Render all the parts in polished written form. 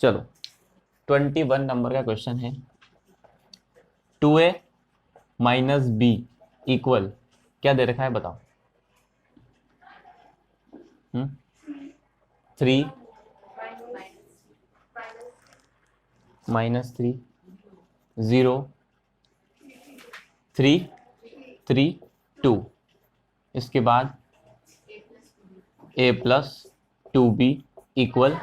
चलो 21 नंबर का क्वेश्चन है। 2a माइनस बी इक्वल क्या दे रखा है बताओ। 3 माइनस 3 0 3 3 2, इसके बाद a प्लस 2b इक्वल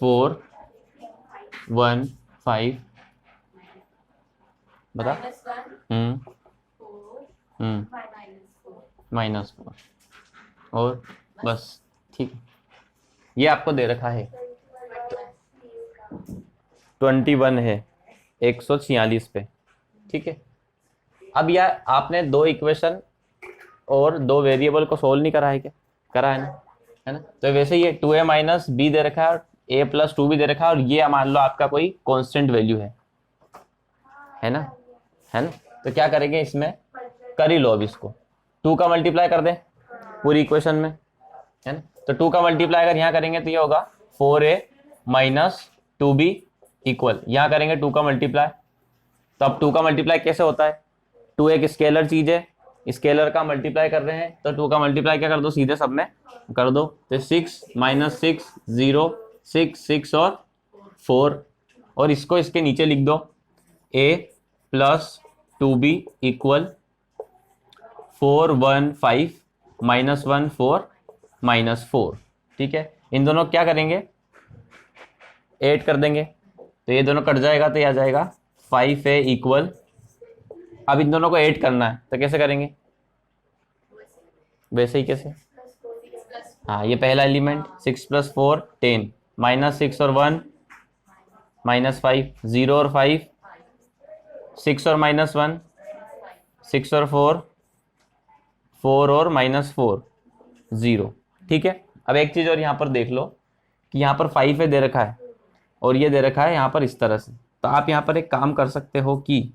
4 1 5 बता। -4 और बस ठीक है, ये आपको दे रखा है 21 है 146 पे। ठीक है, अब यार आपने दो इक्वेशन और दो वेरिएबल को सोल्व नहीं करा है क्या? करा है ना, है ना। तो वैसे ये 2a माइनस बी दे रखा है और a प्लस 2 भी दे रखा है, और ये मान लो आपका कोई कांस्टेंट वैल्यू है ना, है ना। तो क्या करेंगे, इसमें कर ही लो अब इसको, 2 का मल्टीप्लाई कर दें पूरी इक्वेशन में, है ना। तो 2 का मल्टीप्लाई अगर यहाँ करेंगे तो ये होगा 4a माइनस 2b इक्वल, यहाँ करेंगे 2 का मल्टीप्लाई। तो अब 2 का मल्टीप्लाई कैसे होता है, 2 एक स्केलर चीज है, स्केलर का मल्टीप्लाई कर रहे हैं, तो 2 का मल्टीप्लाई क्या कर दो, सीधे सब में कर दो। तो 6 माइनस 6 0 6 6 और 4, और इसको इसके नीचे लिख दो a plus 2b equal 4 1 5 minus 1 4 minus 4। ठीक है, इन दोनों क्या करेंगे, ऐड कर देंगे, तो ये दोनों कट जाएगा तो ये आ जाएगा 5a इक्वल, अब इन दोनों को ऐड करना है तो कैसे करेंगे, वैसे ही कैसे, हाँ ये पहला एलिमेंट 6 प्लस 4 10 माइनस 6 और 1 माइनस 5 0 और 5 6 और माइनस 1 6 और 4 4 और माइनस 4 0। ठीक है, अब एक चीज और यहाँ पर देख लो कि यहाँ पर 5 है दे रखा है और ये दे रखा है यहाँ पर इस तरह से, तो आप यहाँ पर एक काम कर सकते हो कि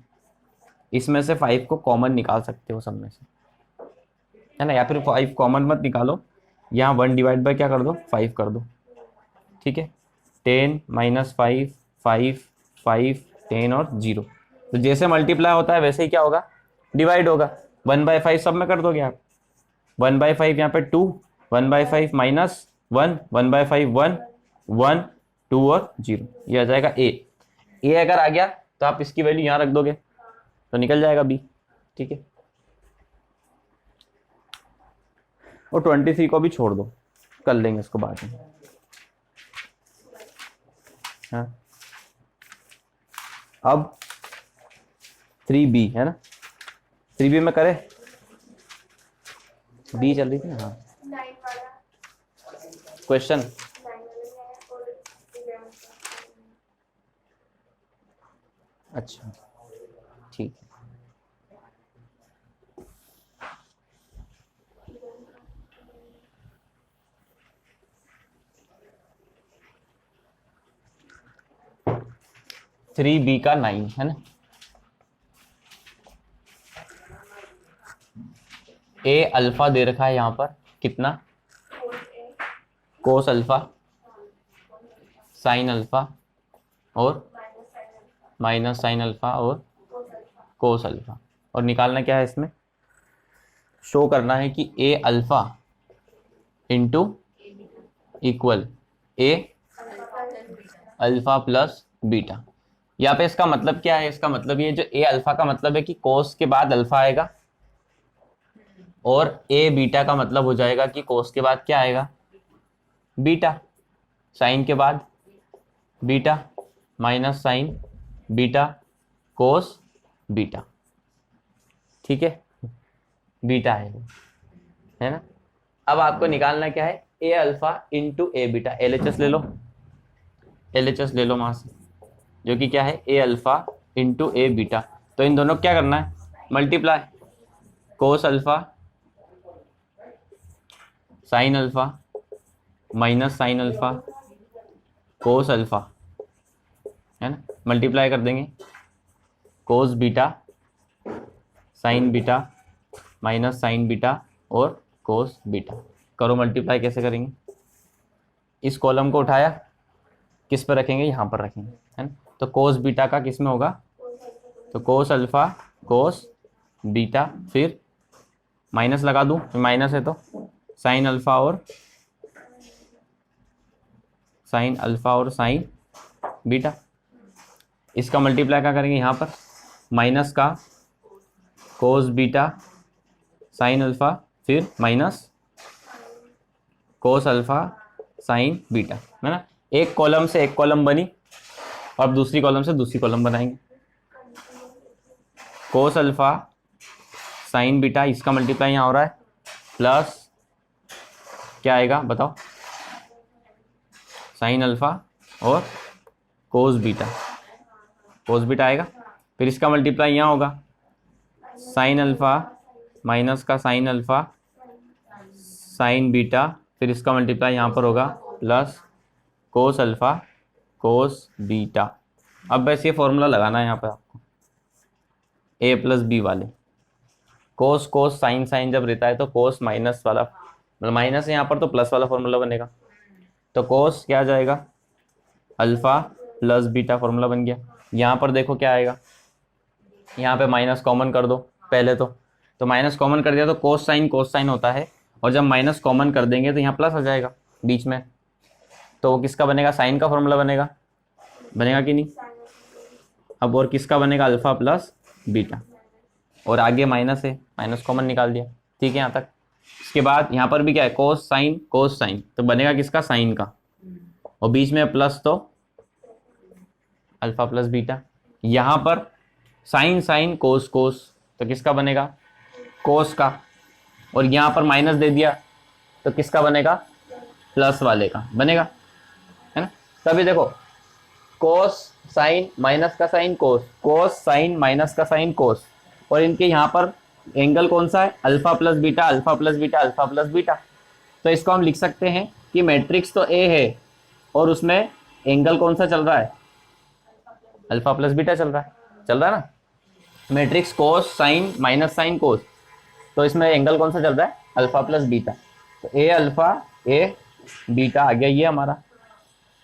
इसमें से 5 को कॉमन निकाल सकते हो सब में से, है ना, या फिर 5 कॉमन मत निकालो, यहाँ 1 डिवाइड बाय क्या कर दो 5 कर दो। ठीक है, 10 माइनस 5 5 5 10 और 0, तो जैसे मल्टीप्लाई होता है वैसे ही क्या होगा, डिवाइड होगा। 1/5 सब में कर दोगे आप, 1/5 यहाँ पे 2 1/5 माइनस 1 1/5 1 1 2 और 0, ये आ जाएगा a अगर आ गया तो आप इसकी वैल्यू यहाँ रख दोगे तो निकल जाएगा b। ठीक है, और 23 को भी छोड़ दो, कर लेंगे इसको बाद में। हाँ, अब 3b है ना, 3b में करे, b चल रही थी ना। हाँ, क्वेश्चन अच्छा ठीक है, थ्री बी का 9 है ना, ए अल्फा दे रखा है यहाँ पर कितना, कोस अल्फा साइन अल्फा और माइनस साइन अल्फा और कोस अल्फा, और निकालना क्या है इसमें, शो करना है कि ए अल्फा इंटू इक्वल ए अल्फा प्लस बीटा। यहाँ पे इसका मतलब क्या है, इसका मतलब ये जो ए अल्फा का मतलब है कि कोस के बाद अल्फा आएगा, और ए बीटा का मतलब हो जाएगा कि कोस के बाद क्या आएगा, बीटा, साइन के बाद beta minus sign beta cos beta. ठीक है, बीटा है ना। अब आपको निकालना क्या है, ए अल्फा इंटू ए बीटा, एलएचएस ले लो, एलएचएस ले लो वहां से, जो कि क्या है ए अल्फा इंटू ए बीटा। तो इन दोनों को क्या करना है, multiply, cos alpha sine alpha minus sine alpha cos alpha, है ना, मल्टीप्लाई कर देंगे, cos beta sine beta minus sign beta और कोस बीटा, करो मल्टीप्लाई कैसे करेंगे, इस कॉलम को उठाया, किस पर रखेंगे, यहाँ पर रखेंगे, है ना। तो कोस बीटा का किस में होगा, तो कोस अल्फा कोस बीटा, फिर माइनस लगा दूं, माइनस है तो साइन अल्फा और साइन बीटा। इसका मल्टीप्लाई क्या करेंगे, यहाँ पर माइनस का कोस बीटा साइन अल्फा, फिर minus cos alpha sign beta, है ना। एक कॉलम से एक कॉलम बनी और दूसरी कॉलम से दूसरी कॉलम बनाएंगे। कोस अल्फा साइन बीटा, इसका मल्टीप्लाई यहाँ हो रहा है, प्लस क्या आएगा बताओ, साइन अल्फा और कोस बीटा आएगा। फिर इसका मल्टीप्लाई यहाँ होगा, साइन अल्फा माइनस का साइन अल्फा साइन बीटा, फिर इसका मल्टीप्लाई यहाँ पर होगा, plus cos alpha cos beta. अब बस ये फॉर्मूला लगाना है यहाँ पर आपको, a प्लस बी वाले। कोस कोस साइन साइन जब रहता है तो कोस माइनस वाला, मतलब माइनस है यहाँ पर तो प्लस वाला फॉर्मूला बनेगा। तो कोस क्या आ जाएगा, अल्फा प्लस बीटा फॉर्मूला बन गया। यहाँ पर देखो क्या आएगा, यहाँ पे माइनस कॉमन कर दो पहले तो माइनस कॉमन कर दिया तो कोस साइन होता है, और जब माइनस कॉमन कर देंगे तो यहाँ प्लस आ जाएगा बीच में, तो वो किसका बनेगा, साइन का फॉर्मूला बनेगा कि नहीं। अब और किसका बनेगा, अल्फा प्लस बीटा, और आगे माइनस है, माइनस कॉमन निकाल दिया, ठीक है यहाँ तक। इसके बाद यहाँ पर भी क्या है, कोस साइन तो बनेगा किसका, साइन का, और बीच में प्लस तो अल्फा प्लस बीटा। यहाँ पर साइन कोस तो किसका बनेगा, कोस का, और यहाँ पर माइनस दे दिया तो किसका बनेगा, प्लस वाले का बनेगा, है ना। तभी देखो कोस साइन माइनस का साइन कोस साइन माइनस का साइन कोस, और इनके यहाँ पर एंगल कौन सा है, अल्फा प्लस बीटा। तो इसको हम लिख सकते हैं कि मैट्रिक्स तो ए है और उसमें एंगल कौन सा चल रहा है, अल्फा प्लस बीटा चल रहा है ना। मैट्रिक्स कोस साइन माइनस साइन कोस, तो इसमें एंगल कौन सा चल रहा है, अल्फा प्लस बीटा। तो ए अल्फा ए बीटा आ गया, ये हमारा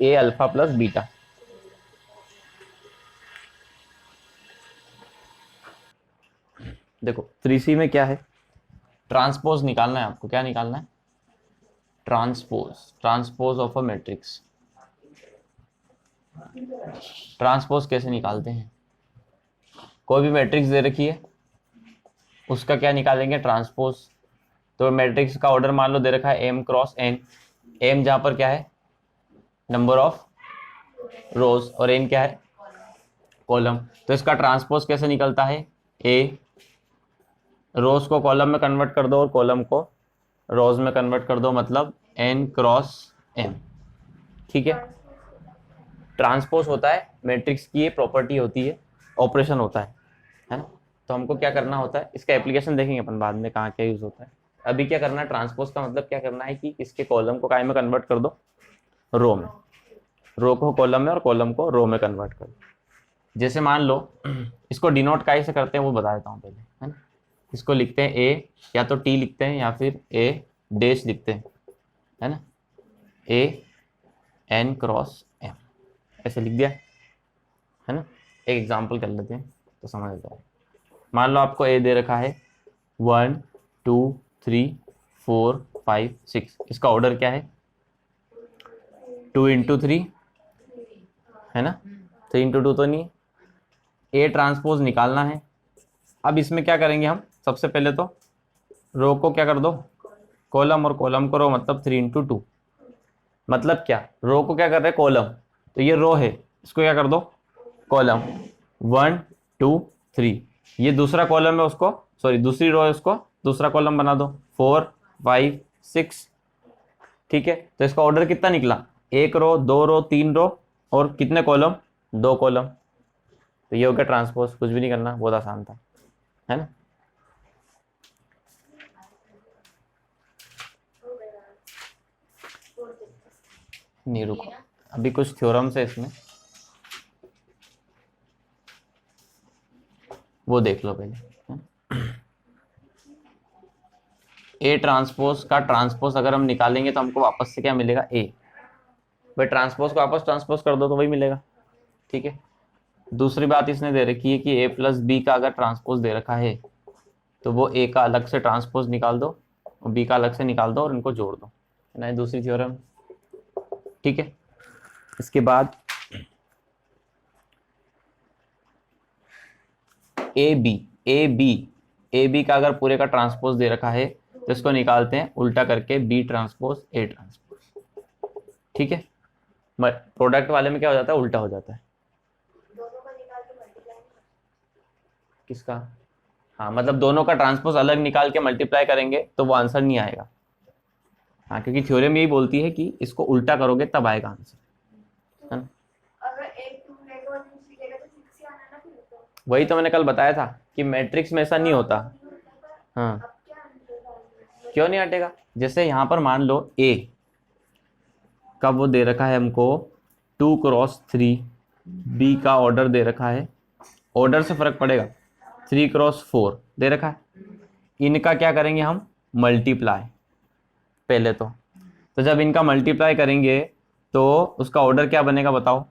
ए अल्फा प्लस बीटा। देखो 3C में क्या है, ट्रांसपोज निकालना है आपको। क्या निकालना है, transpose of a matrix. Transpose कैसे निकालते हैं, कोई भी मैट्रिक्स दे रखी है उसका क्या निकालेंगे, ट्रांसपोज। तो मैट्रिक्स का ऑर्डर मान लो दे रखा है m क्रॉस n, m जहां पर क्या है, नंबर ऑफ रोज, और n क्या है, कॉलम। तो इसका ट्रांसपोज कैसे निकलता है, a रोज को कॉलम में कन्वर्ट कर दो और कॉलम को रोज में कन्वर्ट कर दो, मतलब n क्रॉस m, ठीक है। ट्रांसपोज होता है मैट्रिक्स की, ये प्रॉपर्टी होती है, ऑपरेशन होता है ना। तो हमको क्या करना होता है, इसका एप्लीकेशन देखेंगे अपन बाद में कहाँ क्या यूज होता है। अभी क्या करना है, ट्रांसपोज का मतलब क्या करना है कि इसके कॉलम को काय में कन्वर्ट कर दो, रो में, रो को कॉलम में और कॉलम को रो में कन्वर्ट कर दो। जैसे मान लो इसको डिनोट काय से करते हैं वो बता देता हूँ पहले, है ना। इसको लिखते हैं ए, या तो टी लिखते हैं या फिर ए डैश लिखते हैं, है ना, ए एन क्रॉस एम, ऐसे लिख दिया, है ना। एक एग्जांपल कर लेते हैं तो समझ जाओ। मान लो आपको ए दे रखा है 1 2 3 4 5 6, इसका ऑर्डर क्या है, 2 इंटू 3, है ना, 3 इंटू 2 तो नहीं, ए ट्रांसपोज निकालना है। अब इसमें क्या करेंगे हम, सबसे पहले तो रो को क्या कर दो, कॉलम, और कॉलम को रो, मतलब 3 इंटू 2, मतलब क्या, रो को क्या कर रहे हैं, कॉलम, तो ये रो है, इसको क्या कर दो, कॉलम, 1 2 3, ये दूसरा कॉलम है, उसको सॉरी दूसरी रो है, उसको दूसरा कॉलम बना दो, 4 5 6, ठीक है। तो इसका ऑर्डर कितना निकला, 1 रो 2 रो 3 रो और कितने कॉलम, 2 कॉलम। तो ये हो गया ट्रांसपोज, कुछ भी नहीं करना, बहुत आसान था, है ना। नहीं रुको, अभी कुछ थ्योरम्स है इसमें, वो देख लो पहले। ए ट्रांसपोज का ट्रांसपोज अगर हम निकालेंगे तो हमको वापस से क्या मिलेगा, ए, भाई ट्रांसपोज को आपस ट्रांसपोज कर दो तो वही मिलेगा, ठीक है। दूसरी बात इसने दे रखी है कि ए प्लस बी का अगर ट्रांसपोज दे रखा है तो वो ए का अलग से ट्रांसपोज निकाल दो और बी का अलग से निकाल दो और इनको जोड़ दो, है ना, दूसरी थ्योरम, ठीक है। इसके बाद ए बी का अगर पूरे का ट्रांसपोज दे रखा है तो इसको निकालते हैं उल्टा करके बी ट्रांसपोज ए ट्रांसपोज, ठीक है। प्रोडक्ट वाले में क्या हो जाता है, उल्टा हो जाता है। किसका? हाँ, मतलब दोनों का ट्रांसपोज अलग निकाल के मल्टीप्लाई करेंगे तो वो आंसर नहीं आएगा। हाँ, क्योंकि थ्योरम यही बोलती है कि इसको उल्टा करोगे तब आएगा आंसर, है ना। वही तो मैंने कल बताया था कि मैट्रिक्स में ऐसा नहीं होता। हाँ, क्यों नहीं हटेगा? जैसे यहाँ पर मान लो ए का वो दे रखा है हमको 2x3, बी का ऑर्डर दे रखा है, ऑर्डर से फर्क पड़ेगा, 3x4 दे रखा है। इनका क्या करेंगे हम, मल्टीप्लाई पहले तो जब इनका मल्टीप्लाई करेंगे तो उसका ऑर्डर क्या बनेगा बताओ,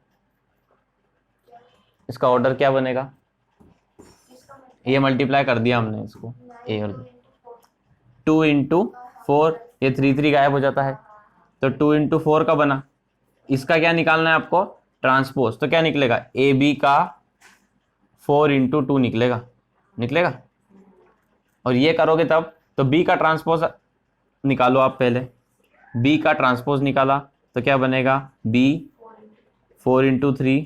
इसका ऑर्डर क्या बनेगा? ये मल्टीप्लाई कर दिया हमने इसको, ए और बी, 2 इंटू 4, ये 3 गायब हो जाता है तो 2 इंटू 4 का बना। इसका क्या निकालना है आपको, ट्रांसपोज, तो क्या निकलेगा, ए बी का 4 इंटू 2 निकलेगा। और ये करोगे तब तो बी का ट्रांसपोज निकालो आप पहले, बी का ट्रांसपोज निकाला तो क्या बनेगा, बी 4 इंटू 3,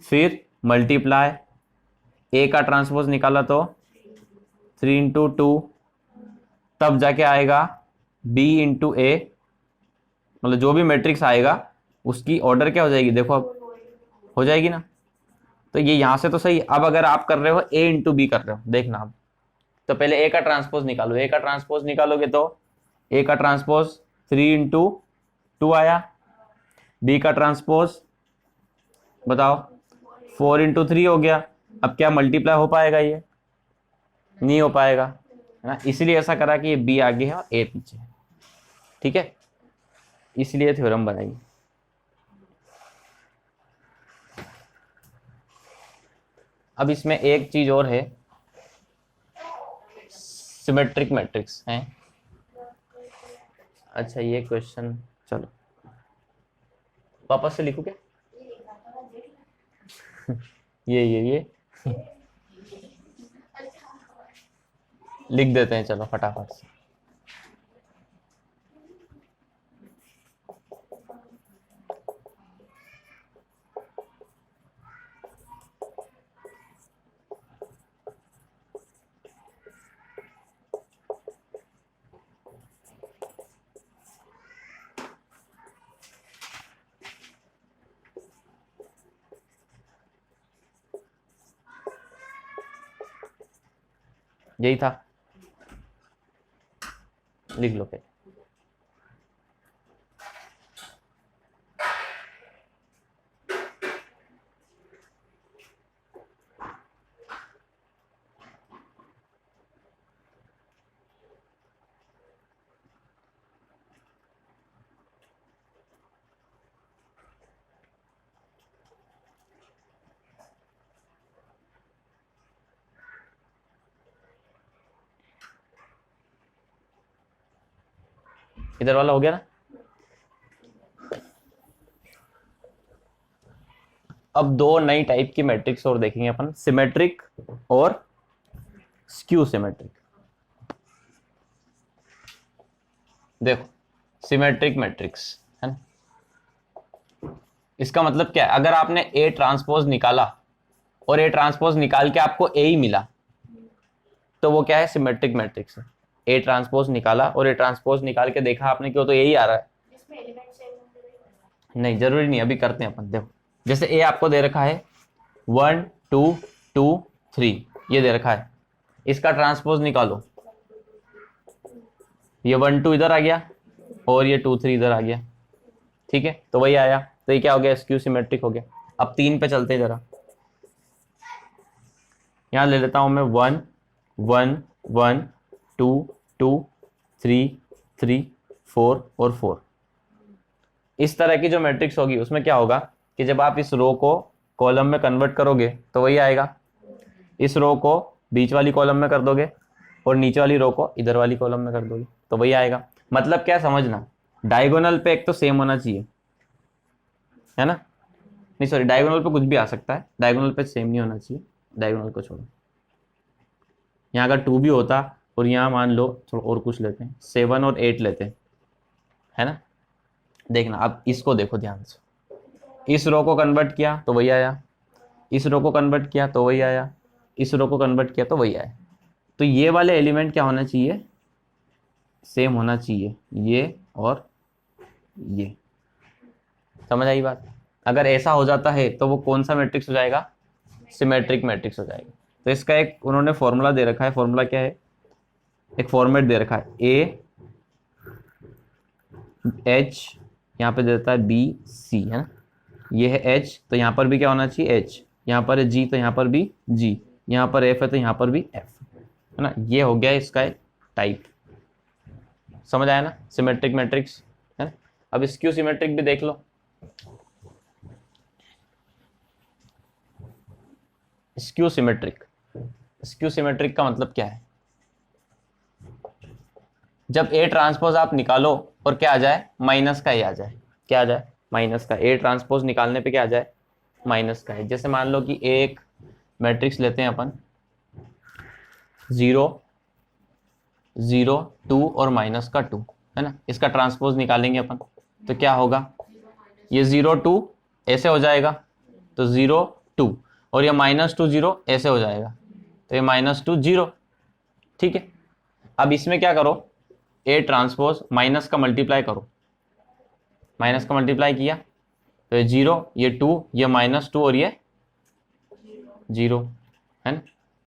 फिर मल्टीप्लाई, ए का ट्रांसपोज निकाला तो 3 इंटू 2, तब जाके आएगा बी इंटू ए, मतलब जो भी मैट्रिक्स आएगा उसकी ऑर्डर क्या हो जाएगी, देखो अब हो जाएगी ना। तो ये यहां से तो सही। अब अगर आप कर रहे हो ए इंटू बी कर रहे हो, देखना अब, तो पहले ए का ट्रांसपोज निकालो, ए का ट्रांसपोज निकालोगे तो ए का ट्रांसपोज 3 इंटू 2 आया, बी का ट्रांसपोज बताओ 4 इंटू 3 हो गया। अब क्या मल्टीप्लाई हो पाएगा, ये नहीं हो पाएगा, है ना। इसलिए ऐसा करा कि ये बी आगे है और ए पीछे है, ठीक है, इसलिए थ्योरम बनाई। अब इसमें एक चीज और है, सिमेट्रिक मैट्रिक्स है। अच्छा, ये क्वेश्चन चलो वापस से लिखूं क्या? ये लिख देते हैं, चलो फटाफट से। यही था, लिख लो पे। इधर वाला हो गया ना। अब दो नई टाइप की मैट्रिक्स और देखेंगे अपन, सिमेट्रिक और स्क्यू सिमेट्रिक। देखो, सिमेट्रिक मैट्रिक्स है ना, इसका मतलब क्या है, अगर आपने ए ट्रांसपोज निकाला और ए ट्रांसपोज निकाल के आपको ए ही मिला तो वो क्या है, सिमेट्रिक मैट्रिक्स है। ए ट्रांसपोज निकाला और ए ट्रांसपोज निकाल के देखा आपने क्यों, तो यही आ रहा है। नहीं, जरूरी नहीं, अभी करते हैं अपन। देखो, जैसे ए आपको दे रखा है 1 2 2 3, ये दे रखा है, इसका ट्रांसपोज निकालो, ये 1 2 इधर आ गया और ये 2 3 इधर आ गया, ठीक है, तो वही आया, तो ये क्या हो गया, स्क्यू सिमेट्रिक हो गया। अब 3 पे चलते हैं जरा, यहां ले लेता हूं मैं 1 1 1 2 2 3 3 4 और 4, इस तरह की जो मैट्रिक्स होगी उसमें क्या होगा कि जब आप इस रो को कॉलम में कन्वर्ट करोगे तो वही आएगा, इस रो को बीच वाली कॉलम में कर दोगे और नीचे वाली रो को इधर वाली कॉलम में कर दोगे तो वही आएगा। मतलब क्या समझना, डायगोनल पे एक तो सेम होना चाहिए, है ना, नहीं सॉरी डायगोनल पे कुछ भी आ सकता है, डायगोनल पे सेम नहीं होना चाहिए, डायगोनल को छोड़ो। यहाँ अगर 2 भी होता और यहाँ मान लो थोड़ा और कुछ लेते हैं, 7 और 8 लेते हैं, है ना। देखना अब इसको देखो ध्यान से, इस रो को कन्वर्ट किया तो वही आया, इस रो को कन्वर्ट किया तो वही आया, इस रो को कन्वर्ट किया तो वही आया। तो ये वाले एलिमेंट क्या होना चाहिए, सेम होना चाहिए, ये और ये। समझ आई बात। अगर ऐसा हो जाता है तो वो कौन सा मैट्रिक्स हो जाएगा, सिमेट्रिक मैट्रिक्स हो जाएगा। तो इसका एक उन्होंने फॉर्मूला दे रखा है, फॉर्मूला क्या है, एक फॉर्मेट दे रखा है, ए एच यहाँ पे देता है बी सी, है ना, ये है एच तो यहाँ पर भी क्या होना चाहिए एच, यहाँ पर है जी तो यहाँ पर भी जी, यहाँ पर एफ है तो यहाँ पर भी एफ, है ना। ये हो गया इसका एक टाइप। समझ आया ना, सिमेट्रिक मैट्रिक्स, है ना। अब स्क्यू सिमेट्रिक भी देख लो। स्क्यू सिमेट्रिक, स्क्यू सिमेट्रिक का मतलब क्या है, जब ए ट्रांसपोज आप निकालो और क्या आ जाए, माइनस का ही आ जाए, क्या आ जाए, माइनस का। ए ट्रांसपोज निकालने पे क्या आ जाए, माइनस का है। जैसे मान लो कि एक मैट्रिक्स लेते हैं अपन 0 0 2 और माइनस का 2, है ना, इसका ट्रांसपोज निकालेंगे अपन तो क्या होगा, ये 0 2 ऐसे हो जाएगा तो 0 2, और ये -2 0 ऐसे हो जाएगा तो ये -2 0, ठीक है। अब इसमें क्या करो, ए ट्रांसपोज माइनस का मल्टीप्लाई करो, माइनस का मल्टीप्लाई किया तो ये 0 ये 2 ये -2 और ये 0, है ना।